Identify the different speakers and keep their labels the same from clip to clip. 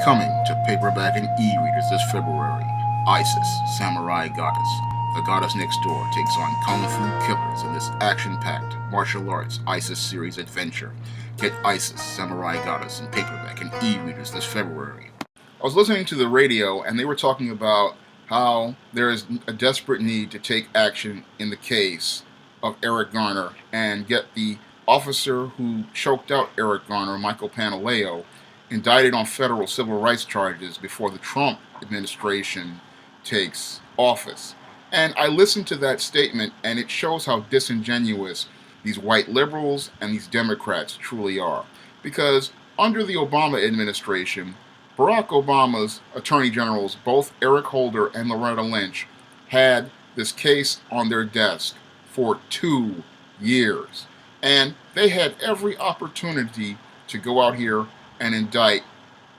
Speaker 1: Coming to paperback and e-readers this February, Isis, Samurai Goddess. The goddess next door takes on kung fu killers in this action-packed martial arts Isis series adventure. Get Isis, Samurai Goddess in paperback and e-readers this February. I was listening to the radio and they were talking about how there is a desperate need to take action in the case of Eric Garner and get the officer who choked out Eric Garner, Michael Pantaleo, indicted on federal civil rights charges before the Trump administration takes office. And I listened to that statement, and it shows how disingenuous these white liberals and these Democrats truly are. Because under the Obama administration, Barack Obama's attorney generals, both Eric Holder and Loretta Lynch, had this case on their desk for 2 years. And they had every opportunity to go out here and indict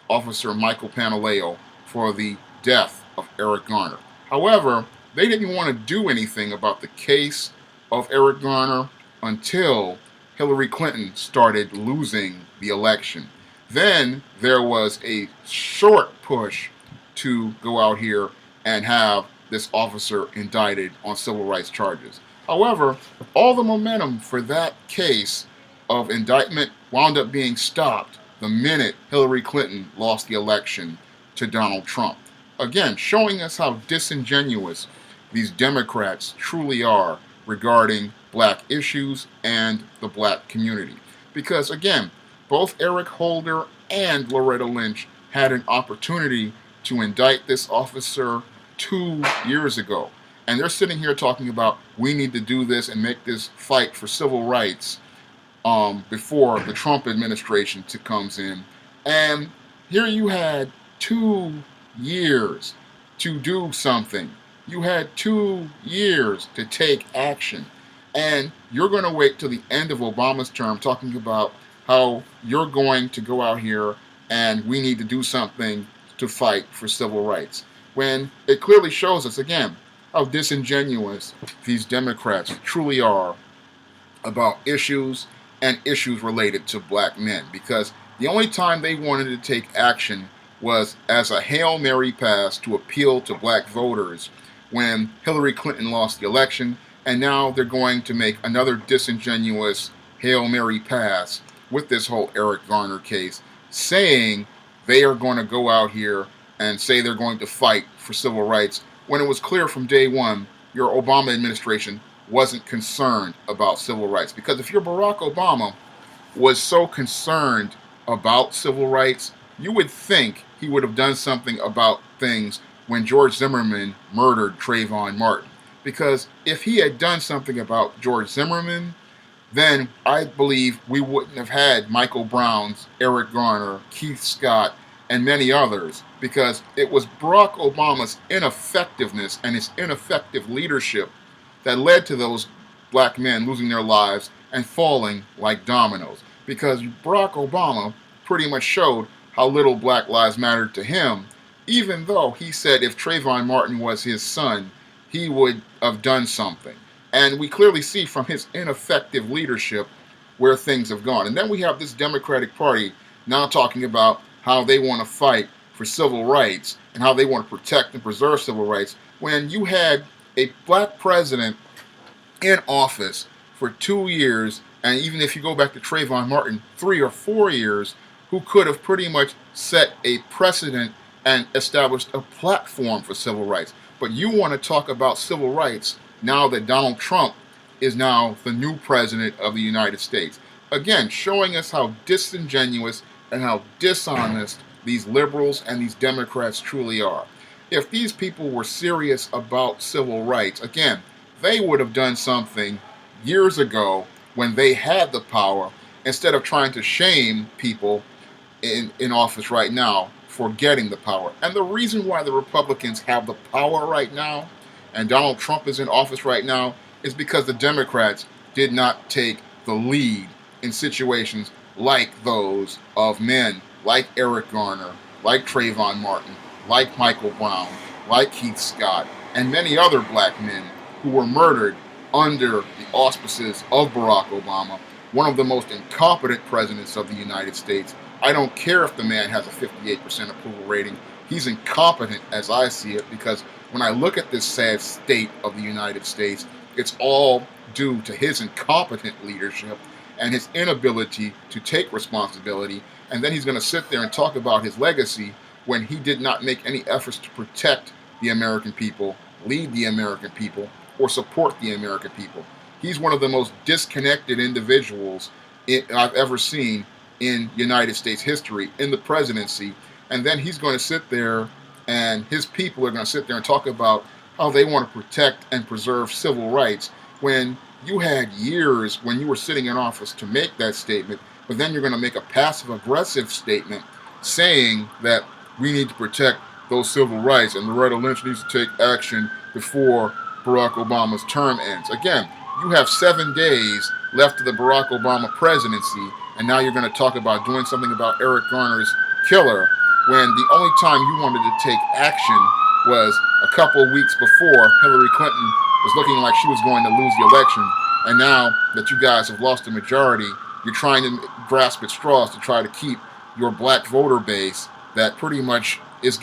Speaker 1: Officer Michael Pantaleo for the death of Eric Garner. However, they didn't want to do anything about the case of Eric Garner until Hillary Clinton started losing the election. Then there was a short push to go out here and have this officer indicted on civil rights charges. However, all the momentum for that case of indictment wound up being stopped the minute Hillary Clinton lost the election to Donald Trump. Again, showing us how disingenuous these Democrats truly are regarding black issues and the black community. Because again, both Eric Holder and Loretta Lynch had an opportunity to indict this officer 2 years ago. And they're sitting here talking about, we need to do this and make this fight for civil rights before the Trump administration comes in. And here you had 2 years to do something. You had 2 years to take action. And you're going to wait till the end of Obama's term talking about how you're going to go out here and we need to do something to fight for civil rights. When it clearly shows us, again, how disingenuous these Democrats truly are about issues and issues related to black men. Because the only time they wanted to take action was as a Hail Mary pass to appeal to black voters when Hillary Clinton lost the election, and now they're going to make another disingenuous Hail Mary pass with this whole Eric Garner case, saying they are going to go out here and say they're going to fight for civil rights, when it was clear from day one your Obama administration wasn't concerned about civil rights. Because if your Barack Obama was so concerned about civil rights, you would think he would have done something about things when George Zimmerman murdered Trayvon Martin. Because if he had done something about George Zimmerman, then I believe we wouldn't have had Michael Brown's, Eric Garner, Keith Scott, and many others, because it was Barack Obama's ineffectiveness and his ineffective leadership that led to those black men losing their lives and falling like dominoes. Because Barack Obama pretty much showed how little Black Lives mattered to him, even though he said if Trayvon Martin was his son, he would have done something. And we clearly see from his ineffective leadership where things have gone. And then we have this Democratic Party now talking about how they want to fight for civil rights and how they want to protect and preserve civil rights, when you had a black president in office for 2 years, and even if you go back to Trayvon Martin, 3 or 4 years, who could have pretty much set a precedent and established a platform for civil rights. But you want to talk about civil rights now that Donald Trump is now the new president of the United States. Again, showing us how disingenuous and how dishonest these liberals and these Democrats truly are. If these people were serious about civil rights, again, they would have done something years ago when they had the power, instead of trying to shame people in office right now for getting the power. And the reason why the Republicans have the power right now and Donald Trump is in office right now is because the Democrats did not take the lead in situations like those of men like Eric Garner, like Trayvon Martin, like Michael Brown, like Keith Scott, and many other black men who were murdered under the auspices of Barack Obama, one of the most incompetent presidents of the United States, I don't care if the man has a 58% approval rating. He's incompetent as I see it, because when I look at this sad state of the United States, it's all due to his incompetent leadership and his inability to take responsibility. And then he's going to sit there and talk about his legacy when he did not make any efforts to protect the American people, lead the American people, or support the American people. He's one of the most disconnected individuals I've ever seen in United States history, in the presidency. And then he's going to sit there, and his people are going to sit there and talk about how they want to protect and preserve civil rights, when you had years when you were sitting in office to make that statement. But then you're going to make a passive aggressive statement saying that we need to protect those civil rights and Loretta Lynch needs to take action before Barack Obama's term ends. Again, you have 7 days left of the Barack Obama presidency, and now you're going to talk about doing something about Eric Garner's killer, when the only time you wanted to take action was a couple of weeks before Hillary Clinton was looking like she was going to lose the election. And now that you guys have lost the majority, you're trying to grasp at straws to try to keep your black voter base that pretty much is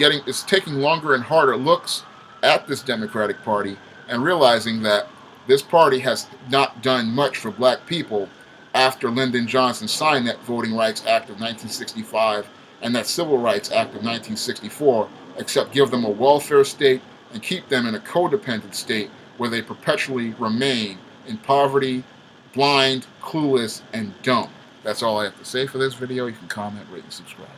Speaker 1: taking longer and harder looks at this Democratic Party, and realizing that this party has not done much for black people after Lyndon Johnson signed that Voting Rights Act of 1965 and that Civil Rights Act of 1964, except give them a welfare state and keep them in a codependent state where they perpetually remain in poverty, blind, clueless, and dumb. That's all I have to say for this video. You can comment, rate, and subscribe.